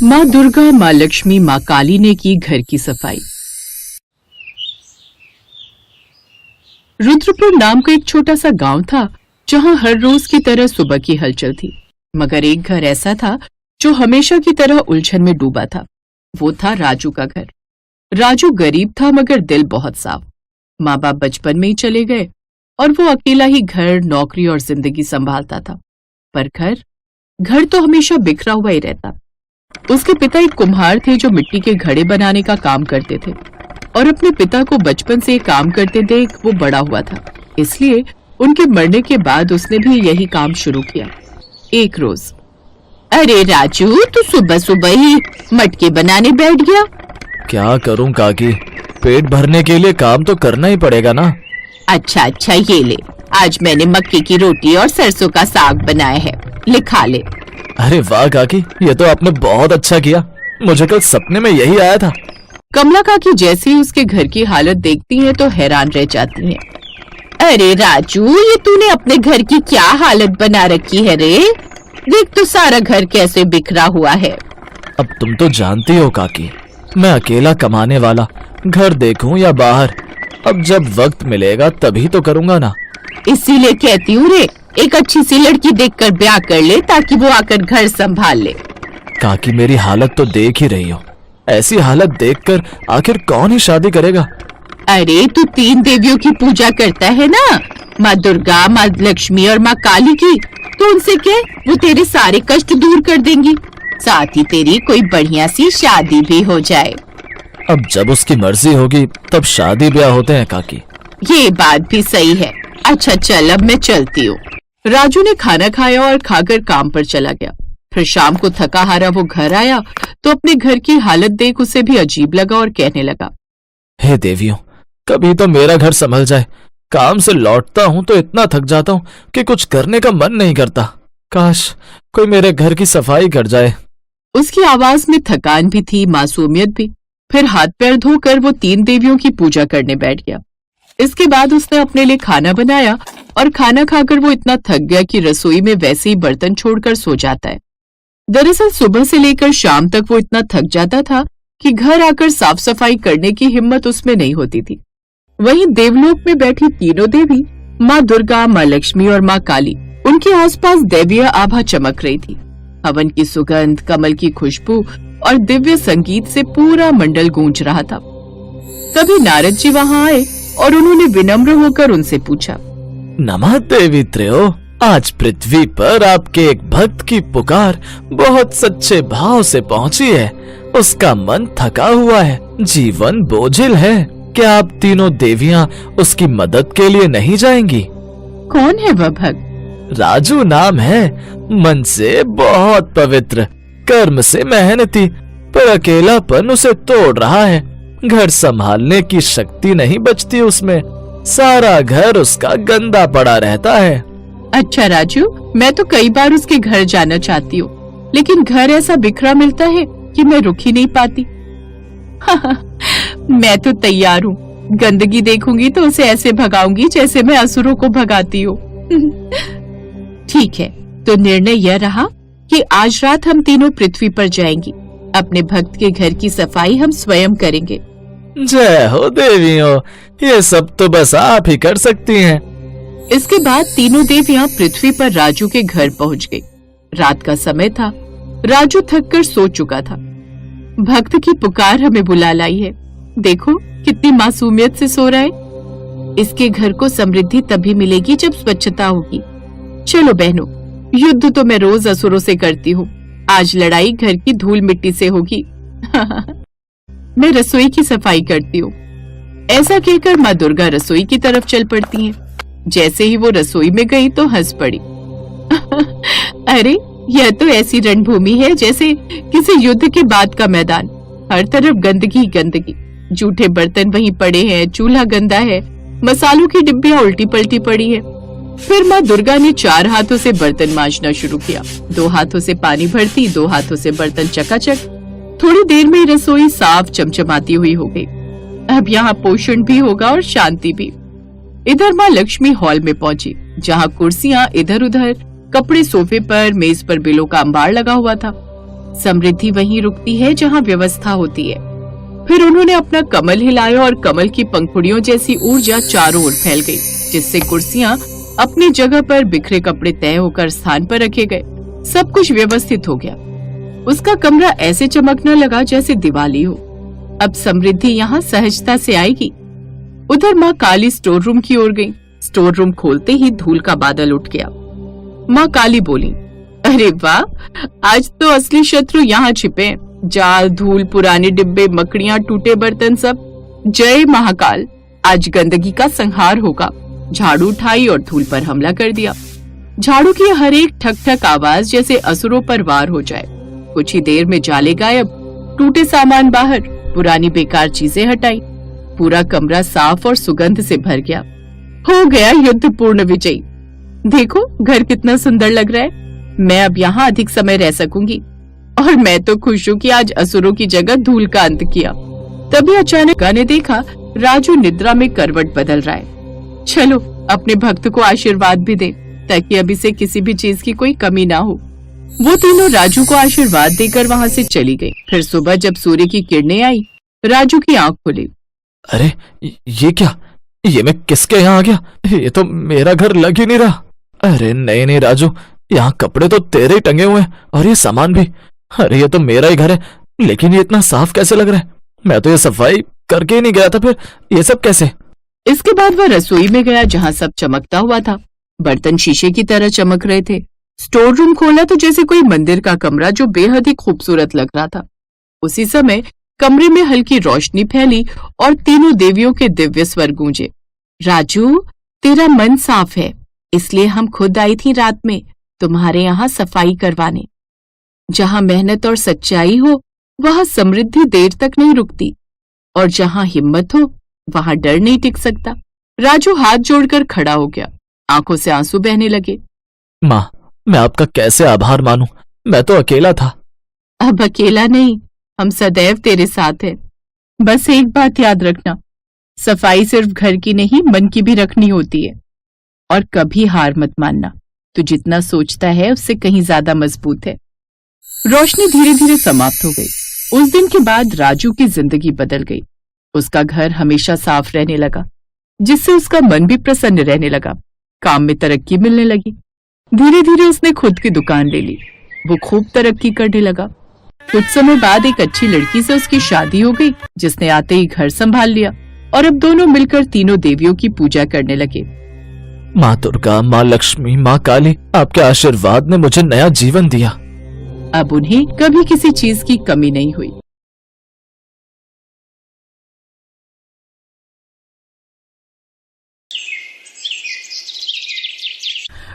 माँ दुर्गा, माँ लक्ष्मी, माँ काली ने की घर की सफाई। रुद्रपुर नाम का एक छोटा सा गांव था जहां हर रोज की तरह सुबह की हलचल थी, मगर एक घर ऐसा था जो हमेशा की तरह उलझन में डूबा था। वो था राजू का घर। राजू गरीब था मगर दिल बहुत साफ। माँ बाप बचपन में ही चले गए और वो अकेला ही घर, नौकरी और जिंदगी संभालता था। पर घर तो हमेशा बिखरा हुआ ही रहता। उसके पिता एक कुम्हार थे जो मिट्टी के घड़े बनाने का काम करते थे और अपने पिता को बचपन से काम करते देख वो बड़ा हुआ था, इसलिए उनके मरने के बाद उसने भी यही काम शुरू किया। एक रोज, अरे राजू, तू सुबह सुबह ही मटके बनाने बैठ गया? क्या करूं काकी, पेट भरने के लिए काम तो करना ही पड़ेगा ना। अच्छा, ये ले, आज मैंने मक्के की रोटी और सरसों का साग बनाया है, ले खा ले। अरे वाह काकी, ये तो आपने बहुत अच्छा किया, मुझे कल सपने में यही आया था। कमला काकी जैसे ही उसके घर की हालत देखती हैं तो हैरान रह जाती हैं। अरे राजू, ये तूने अपने घर की क्या हालत बना रखी है रे? देख तो सारा घर कैसे बिखरा हुआ है। अब तुम तो जानती हो काकी, मैं अकेला कमाने वाला, घर देखूं या बाहर, अब जब वक्त मिलेगा तभी तो करूंगा ना। इसीलिए कहती हूँ रे, एक अच्छी सी लड़की देखकर ब्याह कर ले ताकि वो आकर घर संभाल ले। काकी मेरी हालत तो देख ही रही हो, ऐसी हालत देखकर आखिर कौन ही शादी करेगा। अरे तू 3 देवियों की पूजा करता है ना, माँ दुर्गा, माँ लक्ष्मी और माँ काली की, तो उनसे कह, वो तेरे सारे कष्ट दूर कर देंगी, साथ ही तेरी कोई बढ़िया सी शादी भी हो जाए। अब जब उसकी मर्जी होगी तब शादी ब्याह होते हैं काकी। ये बात भी सही है। अच्छा चल, अब मैं चलती हूँ। राजू ने खाना खाया और खाकर काम पर चला गया। फिर शाम को थका हारा वो घर आया तो अपने घर की हालत देख उसे भी अजीब लगा और कहने लगा, हे देवियों, कभी तो मेरा घर संभल जाए। काम से लौटता हूँ तो इतना थक जाता हूँ कि कुछ करने का मन नहीं करता। काश कोई मेरे घर की सफाई कर जाए। उसकी आवाज में थकान भी थी, मासूमियत भी। फिर हाथ पैर धोकर वो 3 देवियों की पूजा करने बैठ गया। इसके बाद उसने अपने लिए खाना बनाया और खाना खाकर वो इतना थक गया कि रसोई में वैसे ही बर्तन छोड़कर सो जाता है। दरअसल सुबह से लेकर शाम तक वो इतना थक जाता था कि घर आकर साफ सफाई करने की हिम्मत उसमें नहीं होती थी। वहीं देवलोक में बैठी तीनों देवी, माँ दुर्गा, माँ लक्ष्मी और माँ काली, उनके आसपास दैवीय आभा चमक रही थी। हवन की सुगंध, कमल की खुशबू और दिव्य संगीत से पूरा मंडल गूंज रहा था। तभी नारद जी वहाँ आए और उन्होंने विनम्र होकर उनसे पूछा, नमः देवी त्रयो, आज पृथ्वी पर आपके एक भक्त की पुकार बहुत सच्चे भाव से पहुंची है। उसका मन थका हुआ है, जीवन बोझिल है। क्या आप तीनों देवियां उसकी मदद के लिए नहीं जाएंगी? कौन है वह भक्त? राजू नाम है, मन से बहुत पवित्र, कर्म से मेहनती, पर अकेलापन उसे तोड़ रहा है। घर संभालने की शक्ति नहीं बचती उसमें, सारा घर उसका गंदा पड़ा रहता है। अच्छा राजू, मैं तो कई बार उसके घर जाना चाहती हूँ, लेकिन घर ऐसा बिखरा मिलता है कि मैं रुक ही नहीं पाती। मैं तो तैयार हूँ, गंदगी देखूंगी तो उसे ऐसे भगाऊंगी जैसे मैं असुरों को भगाती हूँ। ठीक है, तो निर्णय यह रहा कि आज रात हम तीनों पृथ्वी पर जाएंगी। अपने भक्त के घर की सफाई हम स्वयं करेंगे। जय हो देवियों, ये सब तो बस आप ही कर सकती हैं। इसके बाद तीनों देवियां पृथ्वी पर राजू के घर पहुंच गई। रात का समय था, राजू थककर सो चुका था। भक्त की पुकार हमें बुला लाई है। देखो कितनी मासूमियत से सो रहा है। इसके घर को समृद्धि तभी मिलेगी जब स्वच्छता होगी। चलो बहनों, युद्ध तो मैं रोज असुरों से करती हूँ, आज लड़ाई घर की धूल मिट्टी से होगी। मैं रसोई की सफाई करती हूँ। ऐसा कहकर माँ दुर्गा रसोई की तरफ चल पड़ती हैं। जैसे ही वो रसोई में गई तो हंस पड़ी। अरे यह तो ऐसी रणभूमि है जैसे किसी युद्ध के बाद का मैदान। हर तरफ गंदगी गंदगी, जूठे बर्तन वहीं पड़े हैं, चूल्हा गंदा है, मसालों की डिब्बियां उल्टी पलटी पड़ी है। फिर माँ दुर्गा ने 4 हाथों से बर्तन मांजना शुरू किया। 2 हाथों से पानी भरती, 2 हाथों से बर्तन चकाचक। थोड़ी देर में रसोई साफ चमचमाती हुई हो गई। अब यहाँ पोषण भी होगा और शांति भी। इधर माँ लक्ष्मी हॉल में पहुंची, जहाँ कुर्सियां इधर उधर, कपड़े सोफे पर, मेज पर बिलों का अंबार लगा हुआ था। समृद्धि वहीं रुकती है जहाँ व्यवस्था होती है। फिर उन्होंने अपना कमल हिलाया और कमल की पंखुड़ियों जैसी ऊर्जा चारों ओर फैल गई, जिससे कुर्सियां अपनी जगह पर, बिखरे कपड़े तय होकर स्थान पर रखे गए। सब कुछ व्यवस्थित हो गया। उसका कमरा ऐसे चमकने लगा जैसे दिवाली हो। अब समृद्धि यहाँ सहजता से आएगी। उधर माँ काली स्टोर रूम की ओर गई। स्टोर रूम खोलते ही धूल का बादल उठ गया। माँ काली बोली, अरे वाह, आज तो असली शत्रु यहाँ छिपे हैं। जाल, धूल, पुराने डिब्बे, मकड़ियाँ, टूटे बर्तन, सब। जय महाकाल, आज गंदगी का संहार होगा। झाड़ू उठाई और धूल पर हमला कर दिया। झाड़ू की हर एक ठक ठक आवाज जैसे असुरों पर वार हो जाए। कुछ ही देर में जाले गायब, टूटे सामान बाहर, पुरानी बेकार चीजें हटाई। पूरा कमरा साफ और सुगंध से भर गया। हो गया युद्ध पूर्ण विजयी। देखो घर कितना सुंदर लग रहा है। मैं अब यहाँ अधिक समय रह सकूंगी और मैं तो खुश हूँ कि आज असुरों की जगह धूल का अंत किया। तभी अचानक ने देखा राजू निद्रा में करवट बदल रहा है। चलो अपने भक्त को आशीर्वाद भी दे ताकि अब इसे किसी भी चीज की कोई कमी ना हो। वो तीनों राजू को आशीर्वाद देकर वहाँ से चली गई। फिर सुबह जब सूर्य की किरणें आई, राजू की आंख खुली। अरे ये क्या? ये मैं किसके यहाँ आ गया? ये तो मेरा घर लग ही नहीं रहा। अरे नहीं नहीं राजू, यहाँ कपड़े तो तेरे ही टंगे हुए हैं और ये सामान भी। अरे ये तो मेरा ही घर है, लेकिन ये इतना साफ कैसे लग रहा है? मैं तो ये सफाई करके ही नहीं गया था, फिर ये सब कैसे? इसके बाद वह रसोई में गया जहाँ सब चमकता हुआ था। बर्तन शीशे की तरह चमक रहे थे। स्टोर रूम खोला तो जैसे कोई मंदिर का कमरा जो बेहद ही खूबसूरत लग रहा था। उसी समय कमरे में हल्की रोशनी फैली और तीनों देवियों के दिव्य स्वर गूंजे। राजू, तेरा मन साफ है, इसलिए हम खुद आई थी रात में तुम्हारे यहाँ सफाई करवाने। जहाँ मेहनत और सच्चाई हो वहाँ समृद्धि देर तक नहीं रुकती, और जहाँ हिम्मत हो वहाँ डर नहीं टिक सकता। राजू हाथ जोड़कर खड़ा हो गया। आंखों से आंसू बहने लगे। माँ, मैं आपका कैसे आभार मानूं? मैं तो अकेला था। अब अकेला नहीं, हम सदैव तेरे साथ हैं। बस एक बात याद रखना, सफाई सिर्फ घर की नहीं मन की भी रखनी होती है। और कभी हार मत मानना, तू जितना सोचता है उससे कहीं ज्यादा मजबूत है। रोशनी धीरे धीरे समाप्त हो गई। उस दिन के बाद राजू की जिंदगी बदल गई। उसका घर हमेशा साफ रहने लगा, जिससे उसका मन भी प्रसन्न रहने लगा। काम में तरक्की मिलने लगी। धीरे धीरे उसने खुद की दुकान ले ली। वो खूब तरक्की करने लगा। कुछ समय बाद एक अच्छी लड़की से उसकी शादी हो गई, जिसने आते ही घर संभाल लिया और अब दोनों मिलकर तीनों देवियों की पूजा करने लगे। माँ दुर्गा, माँ लक्ष्मी, माँ काली, आपके आशीर्वाद ने मुझे नया जीवन दिया। अब उन्हें कभी किसी चीज की कमी नहीं हुई।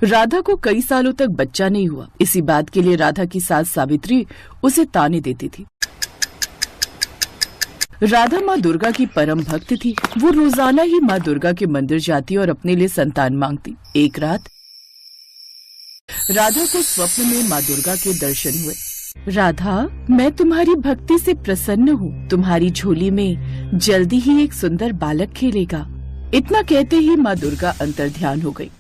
राधा को कई सालों तक बच्चा नहीं हुआ। इसी बात के लिए राधा की सास सावित्री उसे ताने देती थी। राधा माँ दुर्गा की परम भक्त थी। वो रोजाना ही माँ दुर्गा के मंदिर जाती और अपने लिए संतान मांगती। एक रात राधा को स्वप्न में माँ दुर्गा के दर्शन हुए। राधा, मैं तुम्हारी भक्ति से प्रसन्न हूँ। तुम्हारी झोली में जल्दी ही एक सुंदर बालक खेलेगा। इतना कहते ही माँ दुर्गा अंतर्ध्यान हो गई।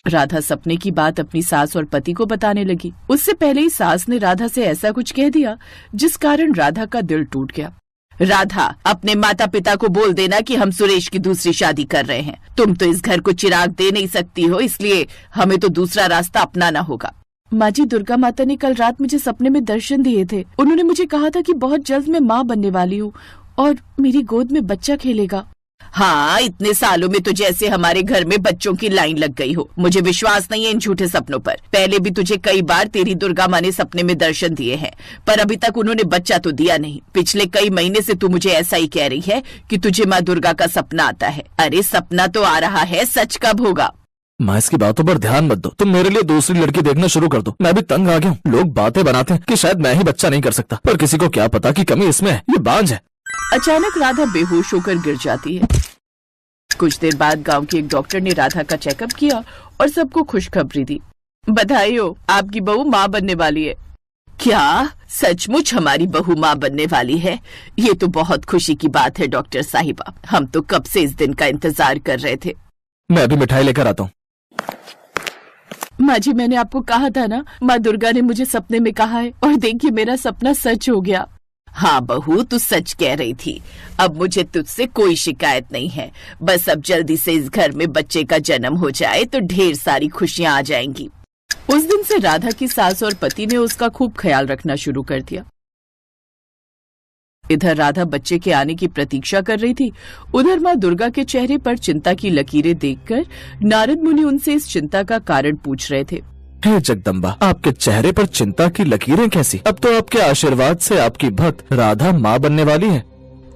राधा सपने की बात अपनी सास और पति को बताने लगी। उससे पहले ही सास ने राधा से ऐसा कुछ कह दिया जिस कारण राधा का दिल टूट गया। राधा, अपने माता पिता को बोल देना कि हम सुरेश की दूसरी शादी कर रहे हैं। तुम तो इस घर को चिराग दे नहीं सकती हो, इसलिए हमें तो दूसरा रास्ता अपनाना होगा। माँ जी, दुर्गा माता ने कल रात मुझे सपने में दर्शन दिए थे। उन्होंने मुझे कहा था कि बहुत जल्द मैं माँ बनने वाली हूँ और मेरी गोद में बच्चा खेलेगा। हाँ, इतने सालों में तो जैसे हमारे घर में बच्चों की लाइन लग गई हो। मुझे विश्वास नहीं है इन झूठे सपनों पर। पहले भी तुझे कई बार तेरी दुर्गा माँ ने सपने में दर्शन दिए हैं, पर अभी तक उन्होंने बच्चा तो दिया नहीं। पिछले कई महीने से तू मुझे ऐसा ही कह रही है कि तुझे माँ दुर्गा का सपना आता है। अरे सपना तो आ रहा है, सच कब होगा? माँ, इसकी बातों पर ध्यान मत दो। तुम मेरे लिए दूसरी लड़की देखना शुरू कर दो। मैं भी तंग आ गया हूँ। लोग बातें बनाते हैं कि शायद मैं ही बच्चा नहीं कर सकता, पर किसी को क्या पता कि कमी इसमें है। ये बांझ है। अचानक राधा बेहोश होकर गिर जाती है। कुछ देर बाद गांव के एक डॉक्टर ने राधा का चेकअप किया और सबको खुशखबरी दी। बधाई हो, आपकी बहू माँ बनने वाली है। क्या सचमुच हमारी बहू माँ बनने वाली है? ये तो बहुत खुशी की बात है डॉक्टर साहिबा। हम तो कब से इस दिन का इंतजार कर रहे थे। मैं अभी मिठाई लेकर आता हूँ। माँ जी, मैंने आपको कहा था ना, माँ दुर्गा ने मुझे सपने में कहा है, और देखिए मेरा सपना सच हो गया। हाँ बहू, तू सच कह रही थी। अब मुझे तुझसे कोई शिकायत नहीं है। बस अब जल्दी से इस घर में बच्चे का जन्म हो जाए तो ढेर सारी खुशियां आ जाएंगी। उस दिन से राधा की सास और पति ने उसका खूब ख्याल रखना शुरू कर दिया। इधर राधा बच्चे के आने की प्रतीक्षा कर रही थी, उधर माँ दुर्गा के चेहरे पर चिंता की लकीरें देखकर नारद मुनि उनसे इस चिंता का कारण पूछ रहे थे। हे जगदम्बा, आपके चेहरे पर चिंता की लकीरें कैसी? अब तो आपके आशीर्वाद से आपकी भक्त राधा माँ बनने वाली है।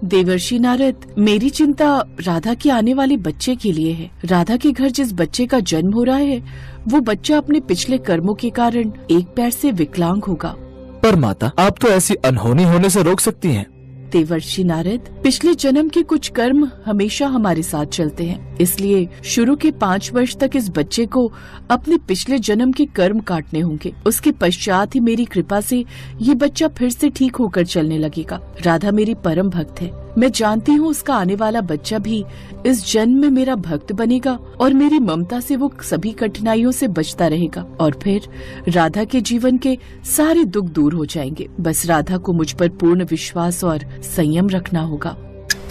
देवर्षि नारद, मेरी चिंता राधा के आने वाले बच्चे के लिए है। राधा के घर जिस बच्चे का जन्म हो रहा है, वो बच्चा अपने पिछले कर्मों के कारण एक पैर से विकलांग होगा। पर माता, आप तो ऐसी अनहोनी होने से रोक सकती हैं। देवर्षि नारद, पिछले जन्म के कुछ कर्म हमेशा हमारे साथ चलते हैं, इसलिए शुरू के 5 वर्ष तक इस बच्चे को अपने पिछले जन्म के कर्म काटने होंगे। उसके पश्चात ही मेरी कृपा से ये बच्चा फिर से ठीक होकर चलने लगेगा। राधा मेरी परम भक्त है। मैं जानती हूँ उसका आने वाला बच्चा भी इस जन्म में मेरा भक्त बनेगा और मेरी ममता से वो सभी कठिनाइयों से बचता रहेगा और फिर राधा के जीवन के सारे दुख दूर हो जाएंगे। बस राधा को मुझ पर पूर्ण विश्वास और संयम रखना होगा।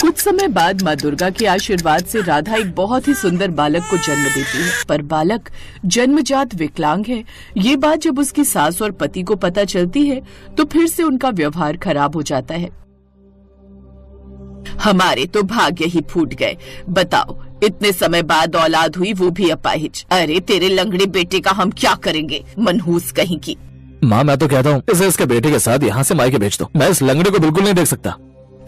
कुछ समय बाद माँ दुर्गा के आशीर्वाद से राधा एक बहुत ही सुंदर बालक को जन्म देती है, पर बालक जन्मजात विकलांग है। ये बात जब उसकी सास और पति को पता चलती है तो फिर से उनका व्यवहार खराब हो जाता है। हमारे तो भाग्य ही फूट गए। बताओ, इतने समय बाद औलाद हुई, वो भी अपाहिज। अरे तेरे लंगड़े बेटे का हम क्या करेंगे, मनहूस कहीं की। माँ, मैं तो कहता हूँ इसे इसके बेटे के साथ यहाँ से मायके भेज दो। मैं इस लंगड़े को बिल्कुल नहीं देख सकता।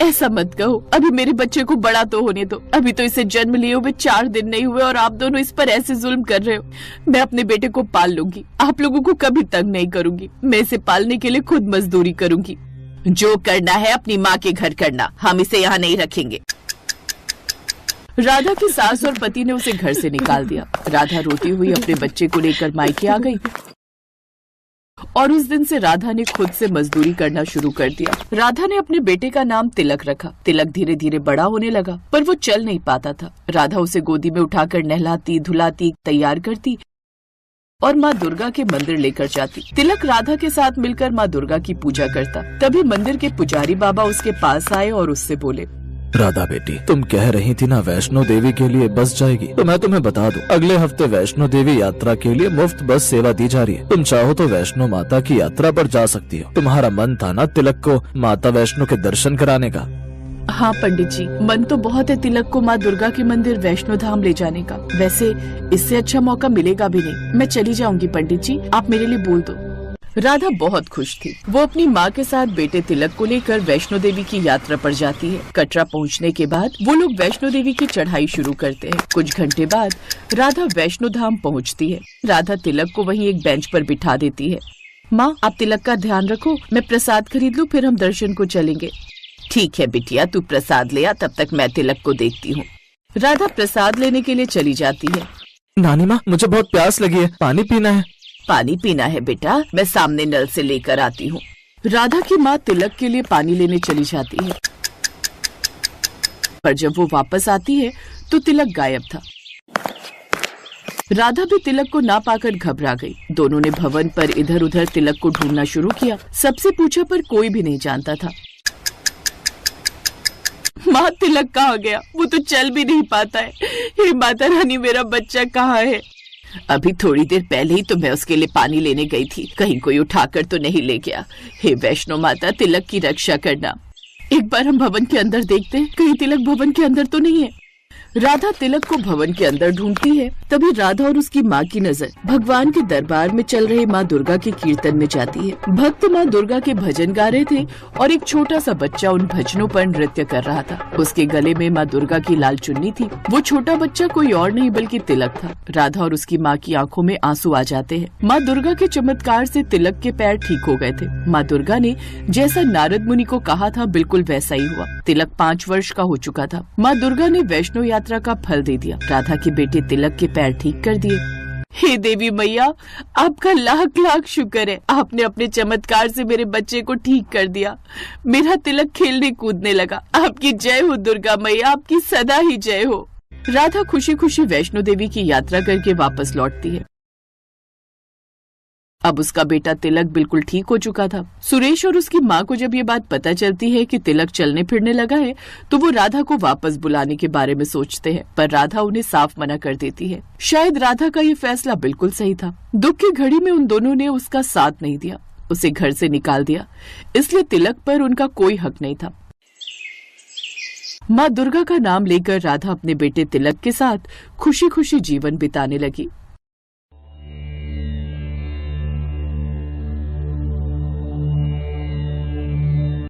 ऐसा मत कहो, अभी मेरे बच्चे को बड़ा तो होने दो। अभी तो इसे जन्म लिए हुए 4 दिन नहीं हुए और आप दोनों इस पर ऐसे जुल्म कर रहे हो। मैं अपने बेटे को पाल लूंगी, आप लोगों को कभी तंग नहीं करूंगी। मैं इसे पालने के लिए खुद मजदूरी करूंगी। जो करना है अपनी माँ के घर करना, हम इसे यहाँ नहीं रखेंगे। राधा की सास और पति ने उसे घर से निकाल दिया। राधा रोती हुई अपने बच्चे को लेकर मायके आ गई और उस दिन से राधा ने खुद से मजदूरी करना शुरू कर दिया। राधा ने अपने बेटे का नाम तिलक रखा। तिलक धीरे धीरे बड़ा होने लगा, पर वो चल नहीं पाता था। राधा उसे गोदी में उठाकर नहलाती, धुलाती, तैयार करती और माँ दुर्गा के मंदिर लेकर जाती। तिलक राधा के साथ मिलकर माँ दुर्गा की पूजा करता। तभी मंदिर के पुजारी बाबा उसके पास आए और उससे बोले, राधा बेटी, तुम कह रही थी ना वैष्णो देवी के लिए बस जाएगी, तो मैं तुम्हें बता दूं, अगले हफ्ते वैष्णो देवी यात्रा के लिए मुफ्त बस सेवा दी जा रही है। तुम चाहो तो वैष्णो माता की यात्रा पर जा सकती हो। तुम्हारा मन था ना तिलक को माता वैष्णो के दर्शन कराने का। हाँ पंडित जी, मन तो बहुत है तिलक को माँ दुर्गा के मंदिर वैष्णो धाम ले जाने का। वैसे इससे अच्छा मौका मिलेगा भी नहीं। मैं चली जाऊंगी पंडित जी, आप मेरे लिए बोल दो। राधा बहुत खुश थी। वो अपनी माँ के साथ बेटे तिलक को लेकर वैष्णो देवी की यात्रा पर जाती है। कटरा पहुँचने के बाद वो लोग वैष्णो देवी की चढ़ाई शुरू करते हैं। कुछ घंटे बाद राधा वैष्णो धाम पहुँचती है। राधा तिलक को वहीं एक बेंच पर बिठा देती है। माँ, आप तिलक का ध्यान रखो, मैं प्रसाद खरीद लूँ, फिर हम दर्शन को चलेंगे। ठीक है बिटिया, तू प्रसाद ले आ, तब तक मैं तिलक को देखती हूँ। राधा प्रसाद लेने के लिए चली जाती है। नानी माँ, मुझे बहुत प्यास लगी है, पानी पीना है। पानी पीना है बेटा, मैं सामने नल से लेकर आती हूँ। राधा की माँ तिलक के लिए पानी लेने चली जाती है, पर जब वो वापस आती है तो तिलक गायब था। राधा भी तिलक को ना पाकर घबरा गई। दोनों ने भवन पर इधर उधर तिलक को ढूंढना शुरू किया। सबसे पूछा पर कोई भी नहीं जानता था। माँ, तिलक कहाँ गया? वो तो चल भी नहीं पाता है। हे माता रानी, मेरा बच्चा कहाँ है? अभी थोड़ी देर पहले ही तो मैं उसके लिए पानी लेने गई थी, कहीं कोई उठाकर तो नहीं ले गया। हे वैष्णो माता, तिलक की रक्षा करना। एक बार हम भवन के अंदर देखते हैं, कहीं तिलक भवन के अंदर तो नहीं है। राधा तिलक को भवन के अंदर ढूंढती है। तभी राधा और उसकी माँ की नजर भगवान के दरबार में चल रहे माँ दुर्गा के कीर्तन में जाती है। भक्त माँ दुर्गा के भजन गा रहे थे और एक छोटा सा बच्चा उन भजनों पर नृत्य कर रहा था। उसके गले में माँ दुर्गा की लाल चुन्नी थी। वो छोटा बच्चा कोई और नहीं बल्कि तिलक था। राधा और उसकी माँ की आंखों में आंसू आ जाते हैं। माँ दुर्गा के चमत्कार से तिलक के पैर ठीक हो गए थे। माँ दुर्गा ने जैसा नारद मुनि को कहा था बिल्कुल वैसा ही हुआ। तिलक 5 वर्ष का हो चुका था। माँ दुर्गा ने वैष्णो यात्रा का फल दे दिया। राधा के बेटे तिलक के पैर ठीक कर दिए। हे देवी मैया, आपका लाख लाख शुक्र है। आपने अपने चमत्कार से मेरे बच्चे को ठीक कर दिया। मेरा तिलक खेलने कूदने लगा। आपकी जय हो दुर्गा मैया, आपकी सदा ही जय हो। राधा खुशी खुशी वैष्णो देवी की यात्रा करके वापस लौटती है। अब उसका बेटा तिलक बिल्कुल ठीक हो चुका था। सुरेश और उसकी माँ को जब ये बात पता चलती है कि तिलक चलने फिरने लगा है तो वो राधा को वापस बुलाने के बारे में सोचते हैं, पर राधा उन्हें साफ मना कर देती है। शायद राधा का ये फैसला बिल्कुल सही था। दुख की घड़ी में उन दोनों ने उसका साथ नहीं दिया, उसे घर से निकाल दिया, इसलिए तिलक पर उनका कोई हक नहीं था। माँ दुर्गा का नाम लेकर राधा अपने बेटे तिलक के साथ खुशी खुशी जीवन बिताने लगी।